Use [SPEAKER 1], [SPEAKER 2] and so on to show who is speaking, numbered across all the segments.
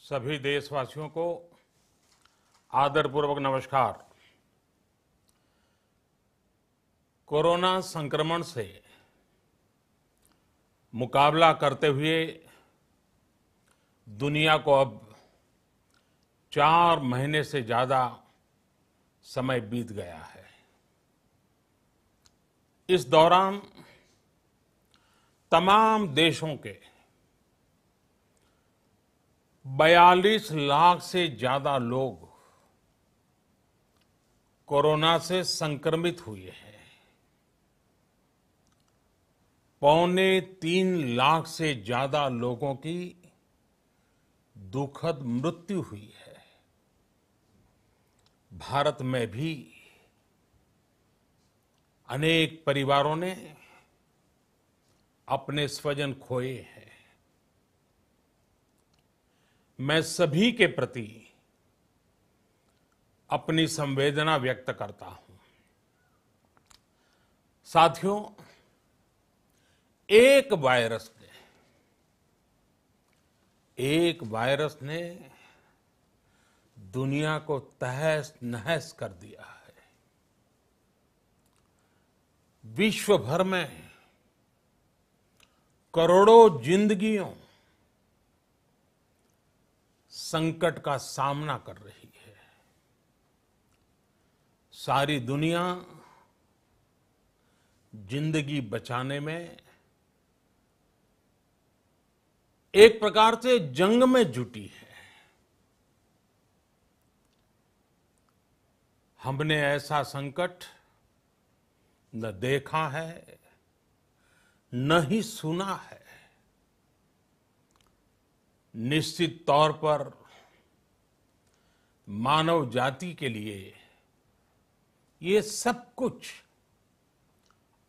[SPEAKER 1] सभी देशवासियों को आदरपूर्वक नमस्कार। कोरोना संक्रमण से मुकाबला करते हुए दुनिया को अब 4 महीने से ज्यादा समय बीत गया है। इस दौरान तमाम देशों के 42 लाख से ज्यादा लोग कोरोना से संक्रमित हुए हैं। 2.25 लाख से ज्यादा लोगों की दुखद मृत्यु हुई है। भारत में भी अनेक परिवारों ने अपने स्वजन खोए हैं। मैं सभी के प्रति अपनी संवेदना व्यक्त करता हूं। साथियों, एक वायरस ने दुनिया को तहस नहस कर दिया है। विश्व भर में करोड़ों जिंदगियों संकट का सामना कर रही है। सारी दुनिया जिंदगी बचाने में एक प्रकार से जंग में जुटी है। हमने ऐसा संकट न देखा है, न ही सुना है। निश्चित तौर पर मानव जाति के लिए ये सब कुछ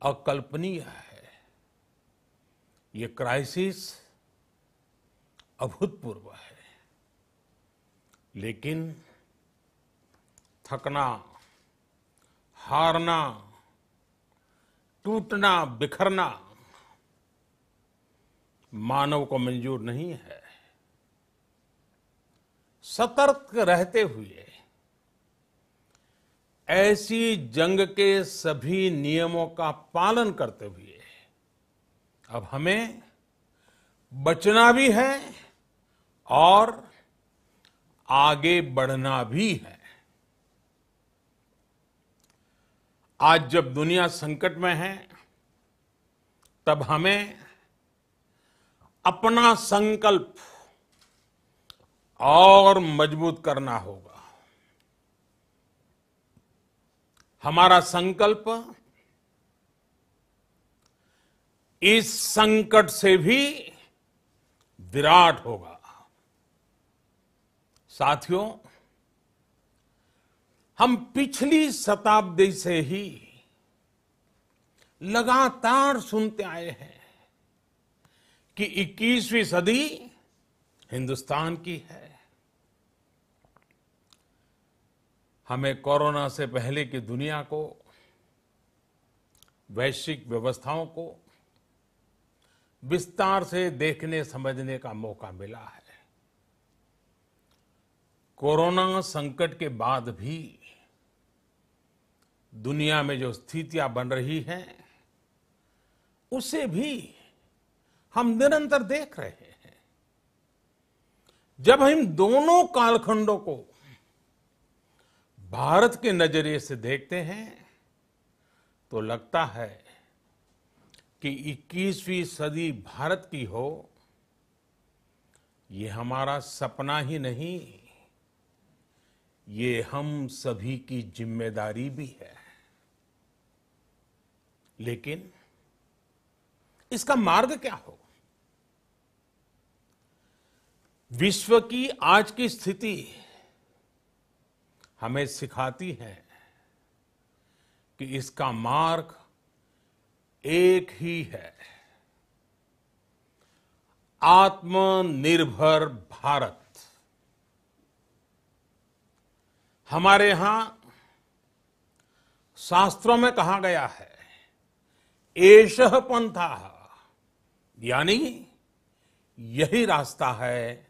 [SPEAKER 1] अकल्पनीय है। ये क्राइसिस अभूतपूर्व है। लेकिन थकना, हारना, टूटना, बिखरना मानव को मंजूर नहीं है। सतर्क रहते हुए ऐसी जंग के सभी नियमों का पालन करते हुए अब हमें बचना भी है और आगे बढ़ना भी है। आज जब दुनिया संकट में है, तब हमें अपना संकल्प और मजबूत करना होगा। हमारा संकल्प इस संकट से भी विराट होगा। साथियों, हम पिछली शताब्दी से ही लगातार सुनते आए हैं कि 21वीं सदी हिंदुस्तान की है। हमें कोरोना से पहले की दुनिया को, वैश्विक व्यवस्थाओं को विस्तार से देखने समझने का मौका मिला है। कोरोना संकट के बाद भी दुनिया में जो स्थितियां बन रही हैं, उसे भी हम निरंतर देख रहे हैं। जब हम दोनों कालखंडों को भारत के नजरिए से देखते हैं, तो लगता है कि 21वीं सदी भारत की हो, ये हमारा सपना ही नहीं, ये हम सभी की जिम्मेदारी भी है। लेकिन इसका मार्ग क्या हो? विश्व की आज की स्थिति हमें सिखाती है कि इसका मार्ग एक ही है, आत्मनिर्भर भारत। हमारे यहां शास्त्रों में कहा गया है, एषः पंथः, यानी यही रास्ता है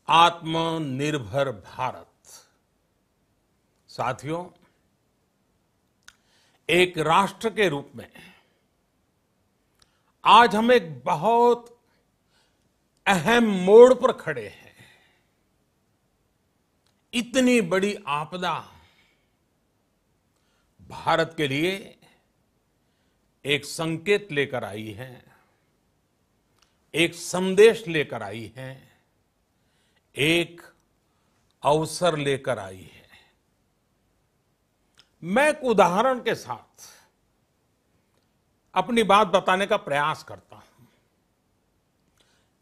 [SPEAKER 1] आत्मनिर्भर भारत। साथियों, एक राष्ट्र के रूप में आज हम एक बहुत अहम मोड़ पर खड़े हैं। इतनी बड़ी आपदा भारत के लिए एक संकेत लेकर आई है, एक संदेश लेकर आई है, एक अवसर लेकर आई है। मैं एक उदाहरण के साथ अपनी बात बताने का प्रयास करता हूं।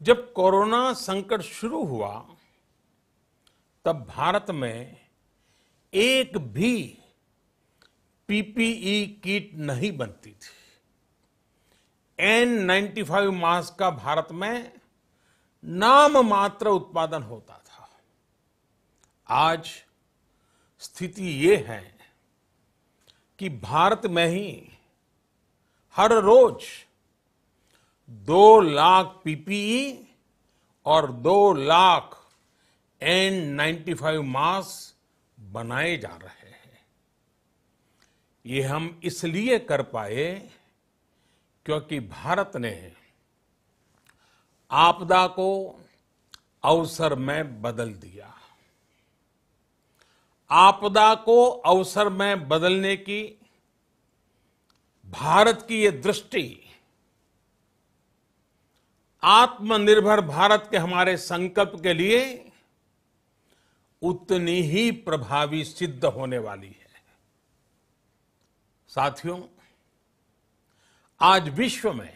[SPEAKER 1] जब कोरोना संकट शुरू हुआ तब भारत में एक भी पीपीई किट नहीं बनती थी। N95 मास्क का भारत में नाम मात्र उत्पादन होता था। आज स्थिति ये है कि भारत में ही हर रोज 2 लाख पीपीई और 2 लाख N95 मास्क बनाए जा रहे हैं। ये हम इसलिए कर पाए क्योंकि भारत ने आपदा को अवसर में बदल दिया। आपदा को अवसर में बदलने की भारत की ये दृष्टि आत्मनिर्भर भारत के हमारे संकल्प के लिए उतनी ही प्रभावी सिद्ध होने वाली है। साथियों, आज विश्व में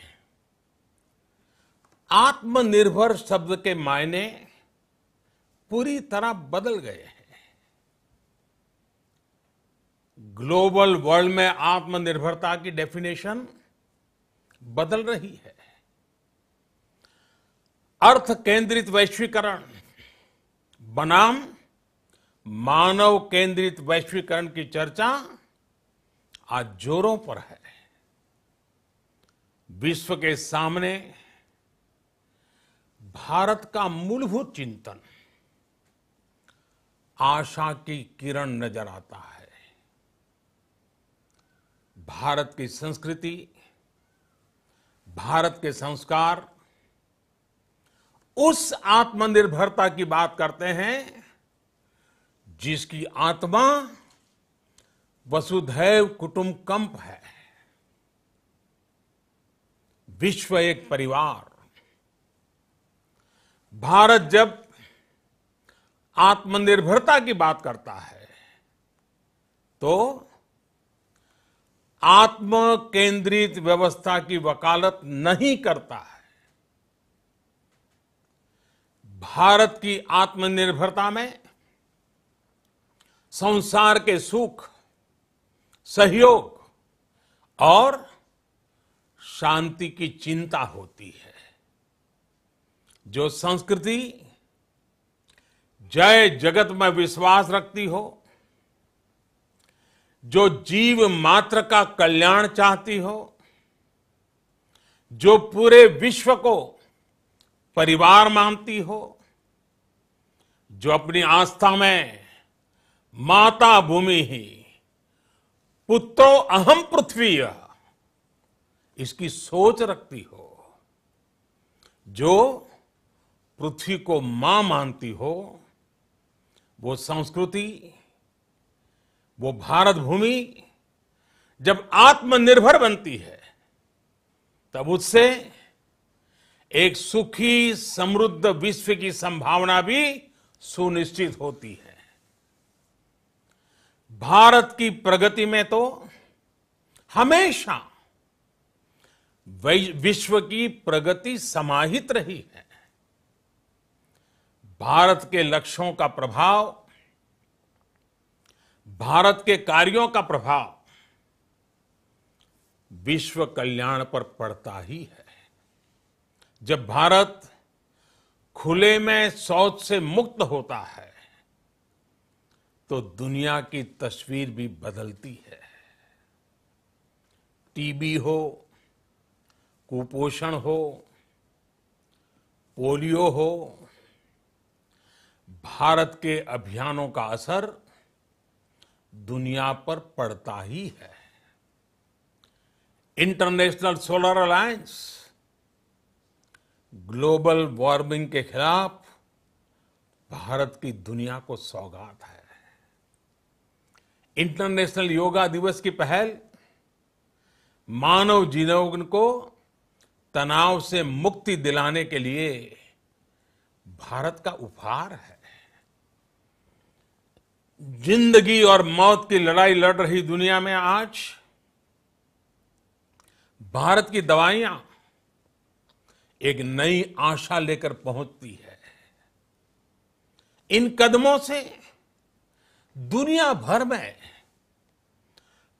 [SPEAKER 1] आत्मनिर्भर शब्द के मायने पूरी तरह बदल गए हैं। ग्लोबल वर्ल्ड में आत्मनिर्भरता की डेफिनेशन बदल रही है। अर्थ केंद्रित वैश्वीकरण बनाम मानव केंद्रित वैश्वीकरण की चर्चा आज जोरों पर है। विश्व के सामने भारत का मूलभूत चिंतन आशा की किरण नजर आता है। भारत की संस्कृति, भारत के संस्कार उस आत्मनिर्भरता की बात करते हैं जिसकी आत्मा वसुधैव कुटुंबकम है। विश्व एक परिवार। भारत जब आत्मनिर्भरता की बात करता है तो आत्म केंद्रित व्यवस्था की वकालत नहीं करता है। भारत की आत्मनिर्भरता में संसार के सुख, सहयोग और शांति की चिंता होती है। जो संस्कृति जय जगत में विश्वास रखती हो, जो जीव मात्र का कल्याण चाहती हो, जो पूरे विश्व को परिवार मानती हो, जो अपनी आस्था में माता भूमि ही पुत्रो अहम पृथ्वी इसकी सोच रखती हो, जो पृथ्वी को मां मानती हो, वो संस्कृति, वो भारत भूमि जब आत्मनिर्भर बनती है तब उससे एक सुखी समृद्ध विश्व की संभावना भी सुनिश्चित होती है। भारत की प्रगति में तो हमेशा विश्व की प्रगति समाहित रही है। भारत के लक्ष्यों का प्रभाव, भारत के कार्यों का प्रभाव विश्व कल्याण पर पड़ता ही है। जब भारत खुले में शौच से मुक्त होता है तो दुनिया की तस्वीर भी बदलती है। टीबी हो, कुपोषण हो, पोलियो हो, भारत के अभियानों का असर दुनिया पर पड़ता ही है। International solar alliance global warming के खिलाफ भारत की दुनिया को सौगात है। इंटरनेशनल योगा दिवस की पहल मानव जीवन को तनाव से मुक्ति दिलाने के लिए भारत का उपहार है। जिंदगी और मौत की लड़ाई लड़ रही दुनिया में आज भारत की दवाइयां एक नई आशा लेकर पहुंचती है। इन कदमों से दुनिया भर में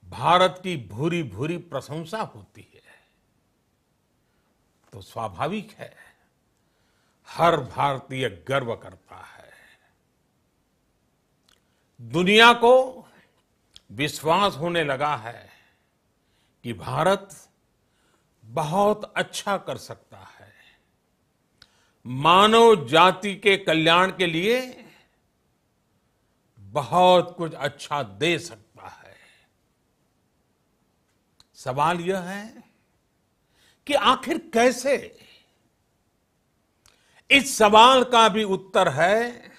[SPEAKER 1] भारत की भूरी भूरी प्रशंसा होती है। तो स्वाभाविक है, हर भारतीय गर्व करता है। दुनिया को विश्वास होने लगा है कि भारत बहुत अच्छा कर सकता है, मानव जाति के कल्याण के लिए बहुत कुछ अच्छा दे सकता है। सवाल यह है कि आखिर कैसे? इस सवाल का भी उत्तर है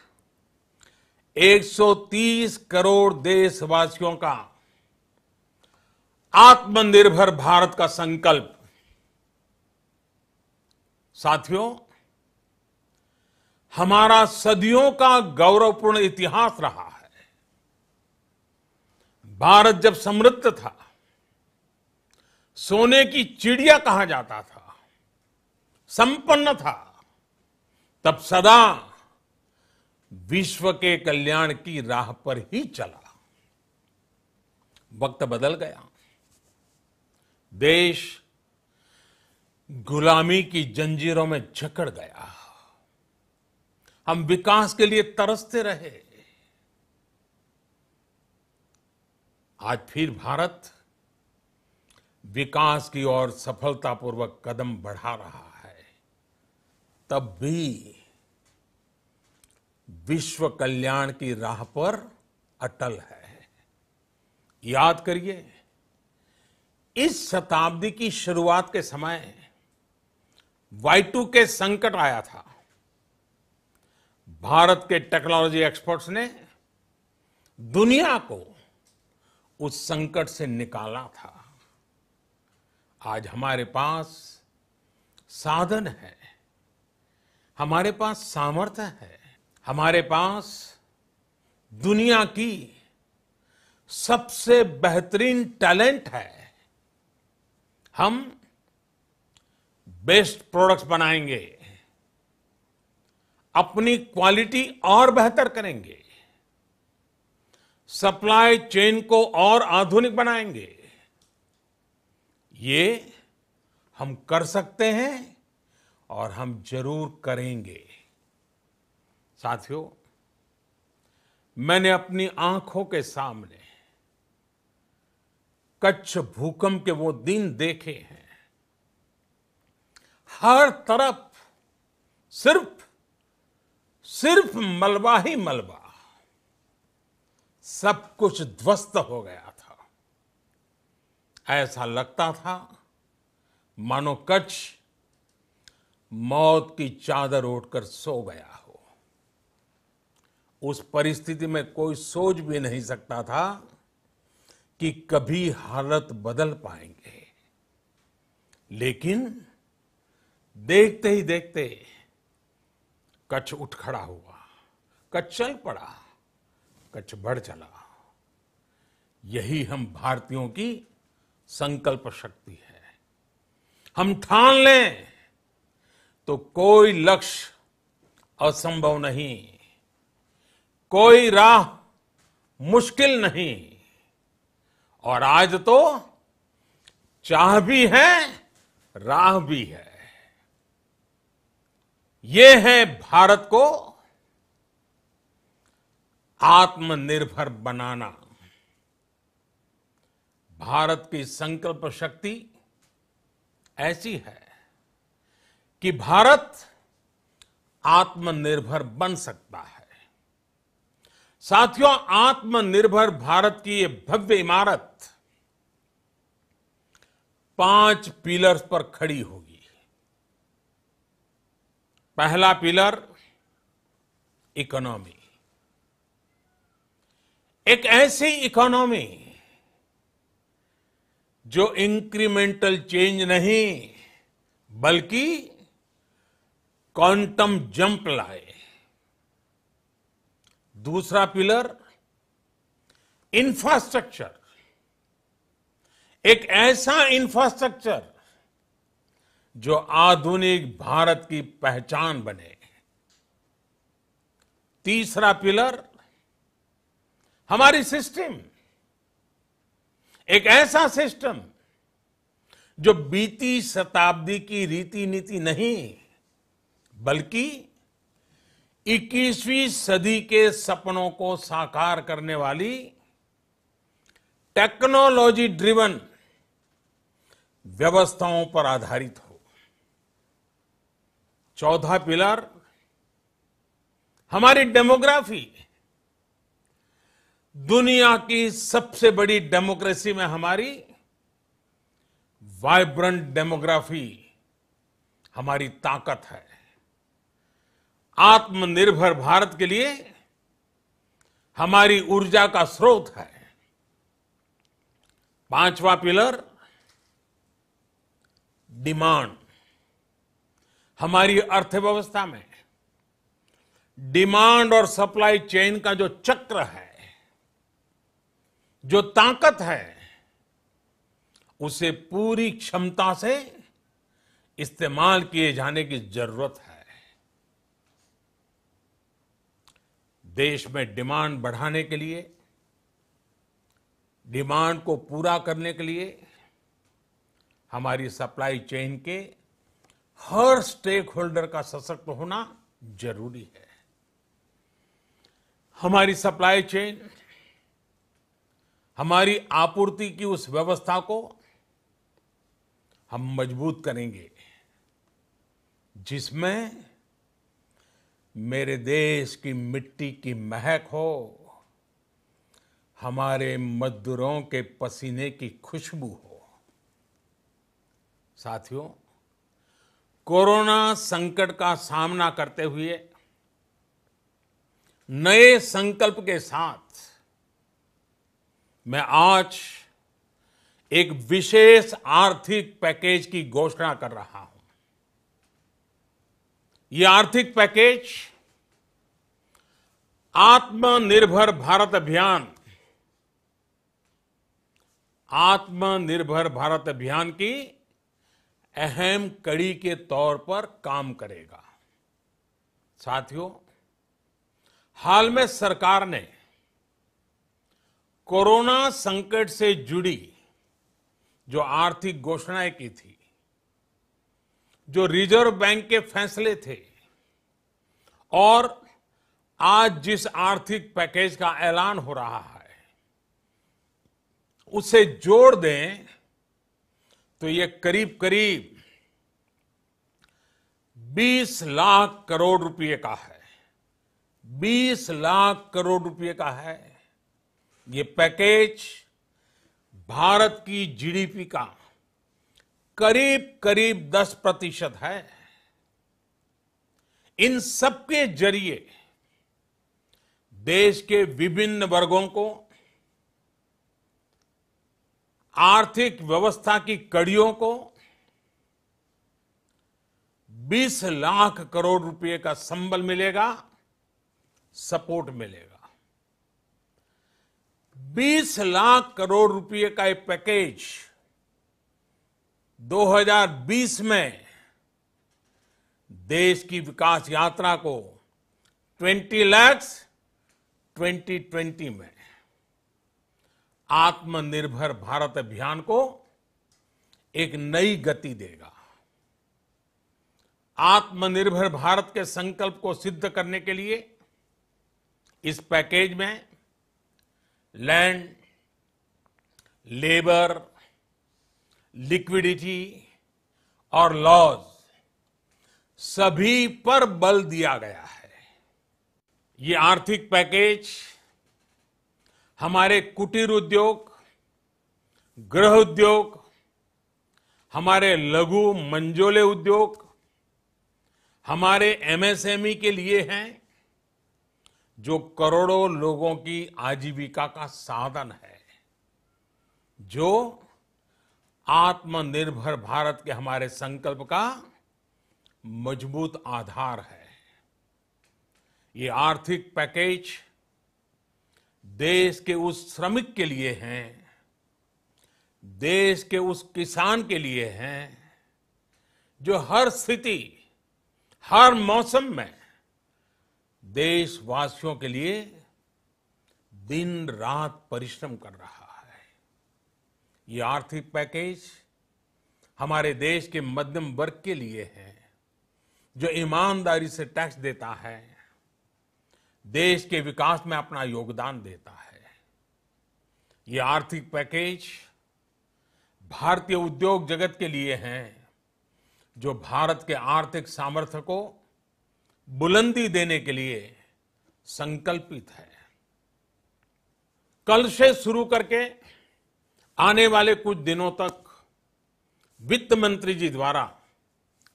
[SPEAKER 1] 130 करोड़ देशवासियों का आत्मनिर्भर भारत का संकल्प। साथियों, हमारा सदियों का गौरवपूर्ण इतिहास रहा है। भारत जब समृद्ध था, सोने की चिड़िया कहा जाता था, संपन्न था, तब सदा विश्व के कल्याण की राह पर ही चला। वक्त बदल गया, देश गुलामी की जंजीरों में जकड़ गया। हम विकास के लिए तरसते रहे। आज फिर भारत विकास की ओर सफलतापूर्वक कदम बढ़ा रहा है। तब भी विश्व कल्याण की राह पर अटल है। याद करिए, इस शताब्दी की शुरुआत के समय Y2K संकट आया था। भारत के टेक्नोलॉजी एक्सपर्ट्स ने दुनिया को उस संकट से निकाला था। आज हमारे पास साधन है, हमारे पास सामर्थ्य है, हमारे पास दुनिया की सबसे बेहतरीन टैलेंट है। हम बेस्ट प्रोडक्ट्स बनाएंगे, अपनी क्वालिटी और बेहतर करेंगे, सप्लाई चेन को और आधुनिक बनाएंगे। ये हम कर सकते हैं और हम जरूर करेंगे। साथियों, मैंने अपनी आंखों के सामने कच्छ भूकंप के वो दिन देखे हैं। हर तरफ सिर्फ मलबा ही मलबा, सब कुछ ध्वस्त हो गया था। ऐसा लगता था मानो कच्छ मौत की चादर ओढ़कर सो गया हो। उस परिस्थिति में कोई सोच भी नहीं सकता था कि कभी हालत बदल पाएंगे। लेकिन देखते ही देखते कच्छ उठ खड़ा हुआ, कच्छ चल पड़ा, कच्छ बढ़ चला। यही हम भारतीयों की संकल्प शक्ति है। हम ठान लें तो कोई लक्ष्य असंभव नहीं, कोई राह मुश्किल नहीं। और आज तो चाह भी है, राह भी है। ये है भारत को आत्मनिर्भर बनाना। भारत की संकल्प शक्ति ऐसी है कि भारत आत्मनिर्भर बन सकता है। साथियों, आत्मनिर्भर भारत की ये भव्य इमारत 5 पिलर्स पर खड़ी होगी। पहला पिलर इकोनॉमी। एक ऐसी इकोनॉमी जो इंक्रीमेंटल चेंज नहीं बल्कि क्वांटम जंप लाए। दूसरा पिलर इंफ्रास्ट्रक्चर। एक ऐसा इंफ्रास्ट्रक्चर जो आधुनिक भारत की पहचान बने। तीसरा पिलर हमारी सिस्टम। एक ऐसा सिस्टम जो बीती शताब्दी की रीति नीति नहीं बल्कि 21वीं सदी के सपनों को साकार करने वाली टेक्नोलॉजी ड्रिवन व्यवस्थाओं पर आधारित हो। चौथा पिलर हमारी डेमोग्राफी। दुनिया की सबसे बड़ी डेमोक्रेसी में हमारी वाइब्रेंट डेमोग्राफी हमारी ताकत है। आत्मनिर्भर भारत के लिए हमारी ऊर्जा का स्रोत है। पांचवा पिलर डिमांड। हमारी अर्थव्यवस्था में डिमांड और सप्लाई चेन का जो चक्र है, जो ताकत है, उसे पूरी क्षमता से इस्तेमाल किए जाने की जरूरत है। देश में डिमांड बढ़ाने के लिए, डिमांड को पूरा करने के लिए हमारी सप्लाई चेन के हर स्टेक होल्डर का सशक्त होना जरूरी है। हमारी सप्लाई चेन, हमारी आपूर्ति की उस व्यवस्था को हम मजबूत करेंगे जिसमें मेरे देश की मिट्टी की महक हो, हमारे मजदूरों के पसीने की खुशबू हो। साथियों, कोरोना संकट का सामना करते हुए नए संकल्प के साथ मैं आज एक विशेष आर्थिक पैकेज की घोषणा कर रहा हूं। यह आर्थिक पैकेज आत्मनिर्भर भारत अभियान, आत्मनिर्भर भारत अभियान की अहम कड़ी के तौर पर काम करेगा। साथियों, हाल में सरकार ने कोरोना संकट से जुड़ी जो आर्थिक घोषणाएं की थी, जो रिजर्व बैंक के फैसले थे और आज जिस आर्थिक पैकेज का ऐलान हो रहा है, उसे जोड़ दें तो ये करीब करीब 20 लाख करोड़ रुपए का है। 20 लाख करोड़ रुपए का है। ये पैकेज भारत की जीडीपी का करीब करीब 10% है। इन सबके जरिए देश के विभिन्न वर्गों को आर्थिक व्यवस्था की कड़ियों को 20 लाख करोड़ रुपए का संबल मिलेगा, सपोर्ट मिलेगा। 20 लाख करोड़ रुपए का ये पैकेज 2020 में देश की विकास यात्रा को 20 लाख 2020 में आत्मनिर्भर भारत अभियान को एक नई गति देगा। आत्मनिर्भर भारत के संकल्प को सिद्ध करने के लिए इस पैकेज में लैंड, लेबर, लिक्विडिटी और लॉज सभी पर बल दिया गया है। ये आर्थिक पैकेज हमारे कुटीर उद्योग, गृह उद्योग, हमारे लघु मंझोले उद्योग, हमारे एमएसएमई के लिए हैं, जो करोड़ों लोगों की आजीविका का साधन है, जो आत्मनिर्भर भारत के हमारे संकल्प का मजबूत आधार है। ये आर्थिक पैकेज देश के उस श्रमिक के लिए हैं, देश के उस किसान के लिए हैं, जो हर स्थिति, हर मौसम में देशवासियों के लिए दिन रात परिश्रम कर रहा है। ये आर्थिक पैकेज हमारे देश के मध्यम वर्ग के लिए है, जो ईमानदारी से टैक्स देता है, देश के विकास में अपना योगदान देता है। ये आर्थिक पैकेज भारतीय उद्योग जगत के लिए है, जो भारत के आर्थिक सामर्थ्य को बुलंदी देने के लिए संकल्पित है। कल से शुरू करके आने वाले कुछ दिनों तक वित्त मंत्री जी द्वारा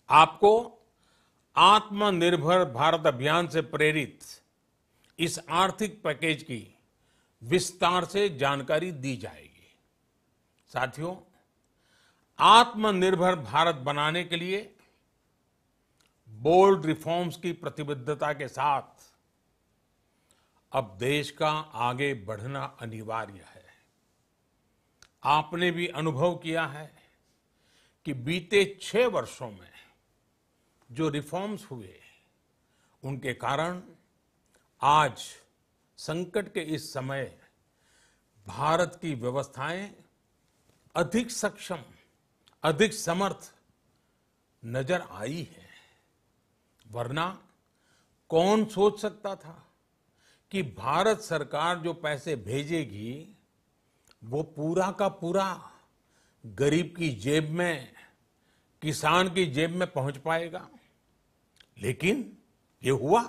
[SPEAKER 1] आपको आत्मनिर्भर भारत अभियान से प्रेरित इस आर्थिक पैकेज की विस्तार से जानकारी दी जाएगी। साथियों, आत्मनिर्भर भारत बनाने के लिए बोल्ड रिफॉर्म्स की प्रतिबद्धता के साथ अब देश का आगे बढ़ना अनिवार्य है। आपने भी अनुभव किया है कि बीते 6 वर्षों में जो रिफॉर्म्स हुए, उनके कारण आज संकट के इस समय भारत की व्यवस्थाएं अधिक सक्षम, अधिक समर्थ नजर आई है। वरना कौन सोच सकता था कि भारत सरकार जो पैसे भेजेगी वो पूरा का पूरा गरीब की जेब में, किसान की जेब में पहुंच पाएगा। लेकिन ये हुआ,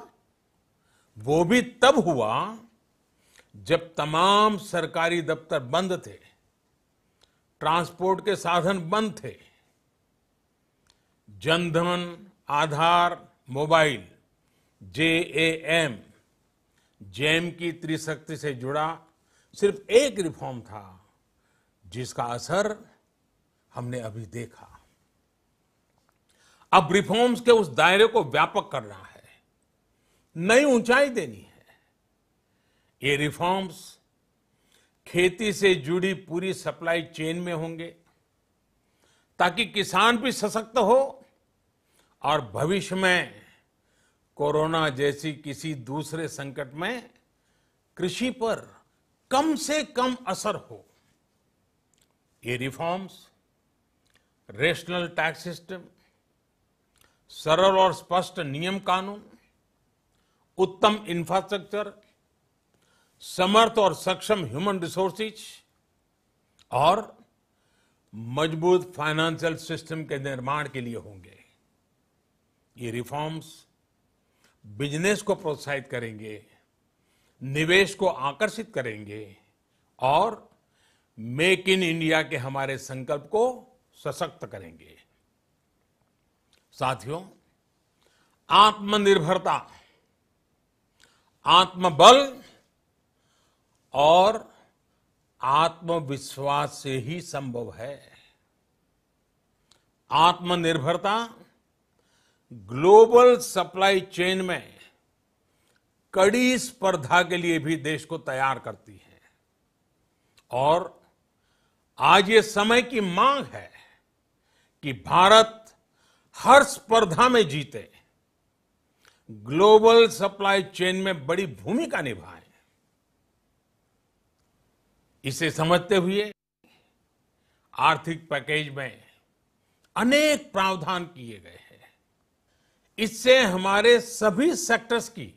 [SPEAKER 1] वो भी तब हुआ जब तमाम सरकारी दफ्तर बंद थे, ट्रांसपोर्ट के साधन बंद थे, जनधन, आधार, मोबाइल, जेम की त्रिशक्ति से जुड़ा सिर्फ एक रिफॉर्म था, जिसका असर हमने अभी देखा। अब रिफॉर्म्स के उस दायरे को व्यापक करना है, नई ऊंचाई देनी है। ये रिफॉर्म्स खेती से जुड़ी पूरी सप्लाई चेन में होंगे, ताकि किसान भी सशक्त हो और भविष्य में कोरोना जैसी किसी दूसरे संकट में कृषि पर कम से कम असर हो। ये रिफॉर्म्स रेशनल टैक्स सिस्टम, सरल और स्पष्ट नियम कानून, उत्तम इंफ्रास्ट्रक्चर, समर्थ और सक्षम ह्यूमन रिसोर्सेज और मजबूत फाइनेंशियल सिस्टम के निर्माण के लिए होंगे। ये रिफॉर्म्स बिजनेस को प्रोत्साहित करेंगे, निवेश को आकर्षित करेंगे और मेक इन इंडिया के हमारे संकल्प को सशक्त करेंगे। साथियों, आत्मनिर्भरता, आत्मबल और आत्मविश्वास से ही संभव है। आत्मनिर्भरता ग्लोबल सप्लाई चेन में कड़ी स्पर्धा के लिए भी देश को तैयार करती है और आज ये समय की मांग है कि भारत हर स्पर्धा में जीते, ग्लोबल सप्लाई चेन में बड़ी भूमिका निभाए। इसे समझते हुए आर्थिक पैकेज में अनेक प्रावधान किए गए हैं। इससे हमारे सभी सेक्टर्स की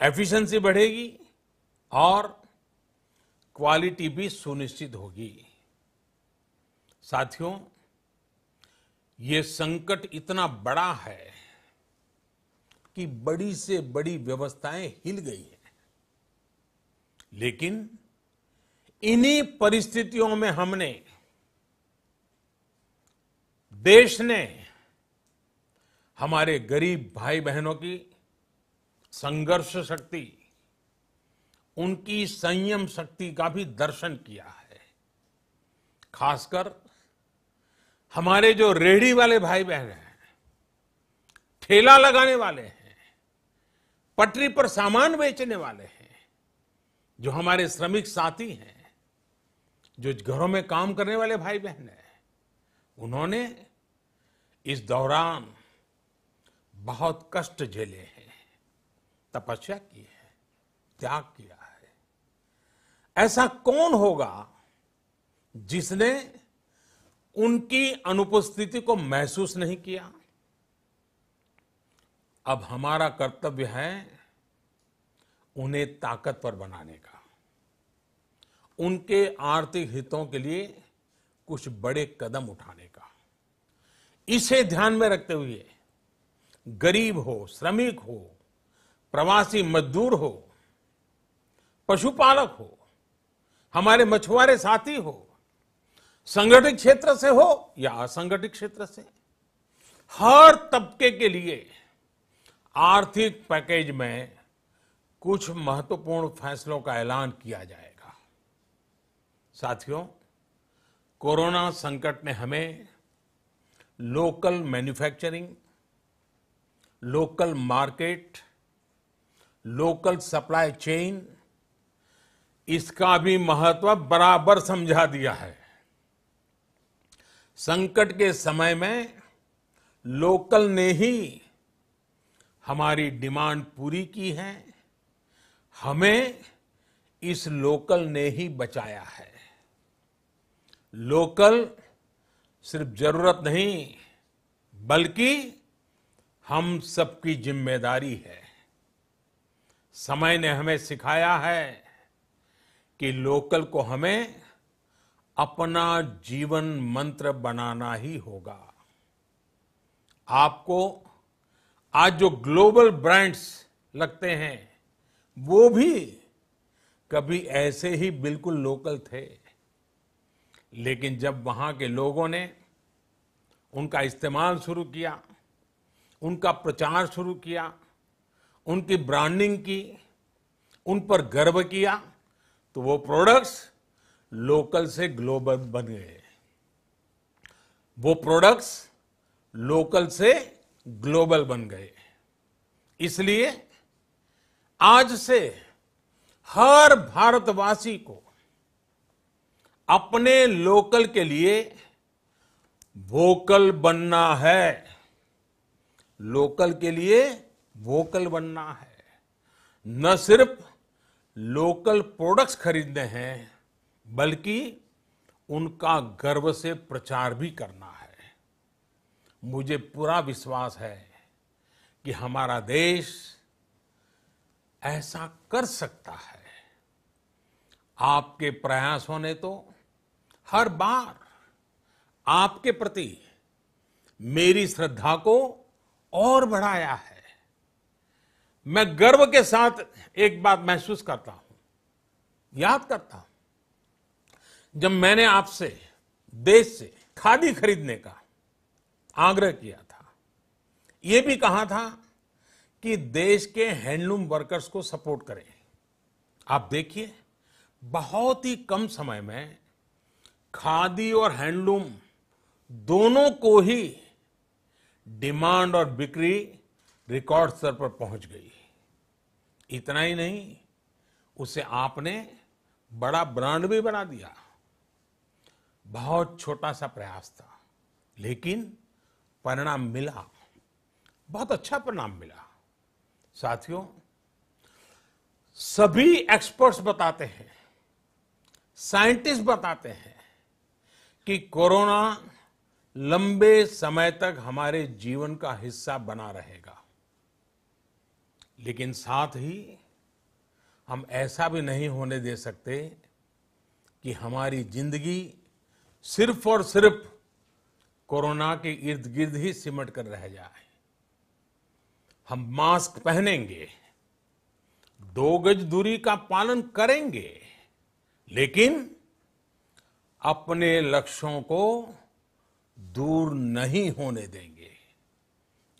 [SPEAKER 1] एफिशिएंसी बढ़ेगी और क्वालिटी भी सुनिश्चित होगी। साथियों, ये संकट इतना बड़ा है कि बड़ी से बड़ी व्यवस्थाएं हिल गई हैं, लेकिन इन्हीं परिस्थितियों में हमने, देश ने हमारे गरीब भाई बहनों की संघर्ष शक्ति, उनकी संयम शक्ति का भी दर्शन किया है। खासकर हमारे जो रेहड़ी वाले भाई बहन हैं, ठेला लगाने वाले हैं, पटरी पर सामान बेचने वाले हैं, जो हमारे श्रमिक साथी हैं, जो घरों में काम करने वाले भाई बहन हैं, उन्होंने इस दौरान बहुत कष्ट झेले हैं, तपस्या की है, त्याग किया है। ऐसा कौन होगा जिसने उनकी अनुपस्थिति को महसूस नहीं किया? अब हमारा कर्तव्य है उन्हें ताकतवर बनाने का, उनके आर्थिक हितों के लिए कुछ बड़े कदम उठाने का। इसे ध्यान में रखते हुए गरीब हो, श्रमिक हो, प्रवासी मजदूर हो, पशुपालक हो, हमारे मछुआरे साथी हो, संगठित क्षेत्र से हो या असंगठित क्षेत्र से, हर तबके के लिए आर्थिक पैकेज में कुछ महत्वपूर्ण फैसलों का ऐलान किया जाएगा। साथियों, कोरोना संकट ने हमें local manufacturing, local market, local supply chain, इसका भी महत्व बराबर समझा दिया है। संकट के समय में लोकल ने ही हमारी डिमांड पूरी की है, हमें इस लोकल ने ही बचाया है। लोकल सिर्फ जरूरत नहीं, बल्कि हम सबकी जिम्मेदारी है। समय ने हमें सिखाया है कि लोकल को हमें अपना जीवन मंत्र बनाना ही होगा। आपको आज जो ग्लोबल ब्रांड्स लगते हैं, वो भी कभी ऐसे ही बिल्कुल लोकल थे, लेकिन जब वहां के लोगों ने उनका इस्तेमाल शुरू किया, उनका प्रचार शुरू किया, उनकी ब्रांडिंग की, उन पर गर्व किया, तो वो प्रोडक्ट्स लोकल से ग्लोबल बन गए। वो प्रोडक्ट्स लोकल से ग्लोबल बन गए। इसलिए आज से हर भारतवासी को अपने लोकल के लिए वोकल बनना है। लोकल के लिए वोकल बनना है। न सिर्फ लोकल प्रोडक्ट्स खरीदने हैं, बल्कि उनका गर्व से प्रचार भी करना है। मुझे पूरा विश्वास है कि हमारा देश ऐसा कर सकता है। आपके प्रयासों ने तो हर बार आपके प्रति मेरी श्रद्धा को और बढ़ाया है। मैं गर्व के साथ एक बात महसूस करता हूं, याद करता हूं, जब मैंने आपसे देश से खादी खरीदने का आग्रह किया था, यह भी कहा था कि देश के हैंडलूम वर्कर्स को सपोर्ट करें। आप देखिए, बहुत ही कम समय में खादी और हैंडलूम दोनों को ही डिमांड और बिक्री रिकॉर्ड स्तर पर पहुंच गई। इतना ही नहीं, उसे आपने बड़ा ब्रांड भी बना दिया। बहुत छोटा सा प्रयास था, लेकिन परिणाम मिला, बहुत अच्छा परिणाम मिला। साथियों, सभी एक्सपर्ट्स बताते हैं, साइंटिस्ट बताते हैं कि कोरोना लंबे समय तक हमारे जीवन का हिस्सा बना रहेगा। लेकिन साथ ही हम ऐसा भी नहीं होने दे सकते कि हमारी जिंदगी सिर्फ और सिर्फ कोरोना के इर्द गिर्द ही सिमट कर रह जाए। हम मास्क पहनेंगे, 2 गज दूरी का पालन करेंगे, लेकिन अपने लक्ष्यों को दूर नहीं होने देंगे।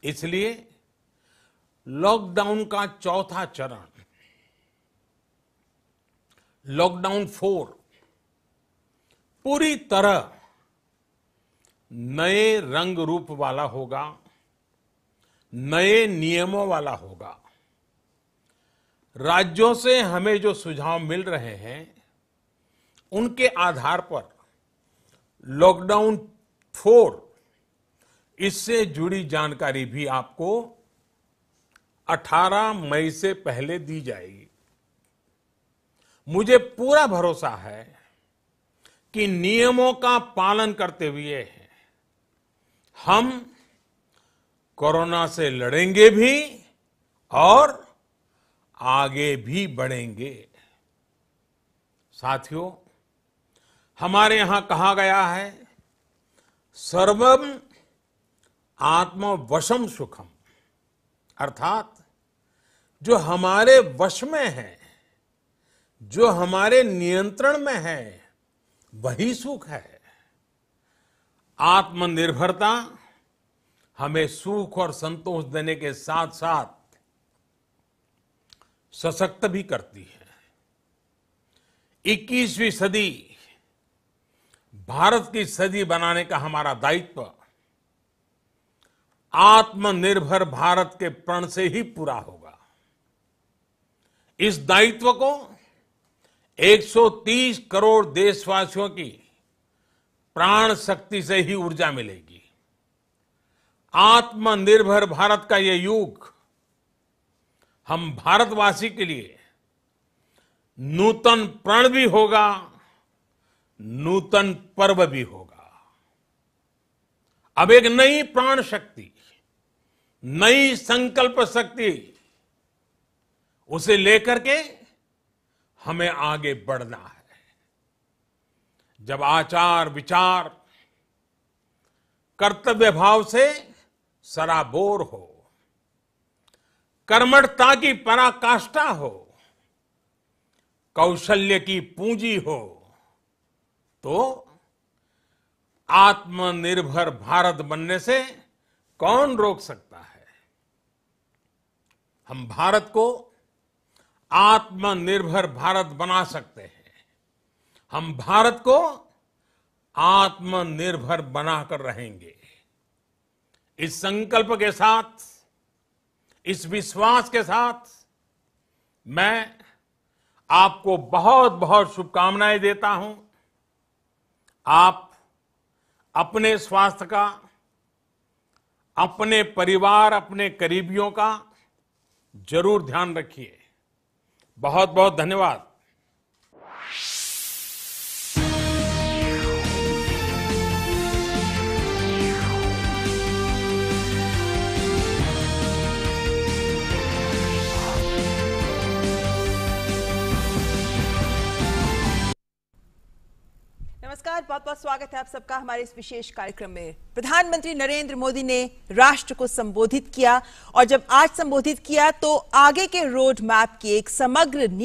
[SPEAKER 1] इसलिए लॉकडाउन का चौथा चरण, लॉकडाउन 4, पूरी तरह नए रंग रूप वाला होगा, नए नियमों वाला होगा। राज्यों से हमें जो सुझाव मिल रहे हैं उनके आधार पर लॉकडाउन 4, इससे जुड़ी जानकारी भी आपको 18 मई से पहले दी जाएगी। मुझे पूरा भरोसा है कि नियमों का पालन करते हुए हम कोरोना से लड़ेंगे भी और आगे भी बढ़ेंगे। साथियों, हमारे यहां कहा गया है, सर्वम आत्मवशम सुखम, अर्थात जो हमारे वश में है, जो हमारे नियंत्रण में है, वही सुख है। आत्मनिर्भरता हमें सुख और संतोष देने के साथ साथ सशक्त भी करती है। 21वीं सदी भारत की सदी बनाने का हमारा दायित्व आत्मनिर्भर भारत के प्रण से ही पूरा होगा। इस दायित्व को 130 करोड़ देशवासियों की प्राण शक्ति से ही ऊर्जा मिलेगी। आत्मनिर्भर भारत का ये युग हम भारतवासी के लिए नूतन प्रण भी होगा, नूतन पर्व भी होगा। अब एक नई प्राण शक्ति, नई संकल्प शक्ति, उसे लेकर के हमें आगे बढ़ना है। जब आचार विचार कर्तव्य भाव से सराबोर हो, कर्मठता की पराकाष्ठा हो, कौशल्य की पूंजी हो, तो आत्मनिर्भर भारत बनने से कौन रोक सकता है। हम भारत को आत्मनिर्भर भारत बना सकते हैं। हम भारत को आत्मनिर्भर बनाकर रहेंगे। इस संकल्प के साथ, इस विश्वास के साथ मैं आपको बहुत बहुत शुभकामनाएं देता हूं। आप अपने स्वास्थ्य का, अपने परिवार, अपने करीबियों का जरूर ध्यान रखिए। बहुत बहुत धन्यवाद।
[SPEAKER 2] नमस्कार, बहुत बहुत स्वागत है आप सबका हमारे इस विशेष कार्यक्रम में। प्रधानमंत्री नरेंद्र मोदी ने राष्ट्र को संबोधित किया और जब आज संबोधित किया तो आगे के रोड मैप की एक समग्र नींव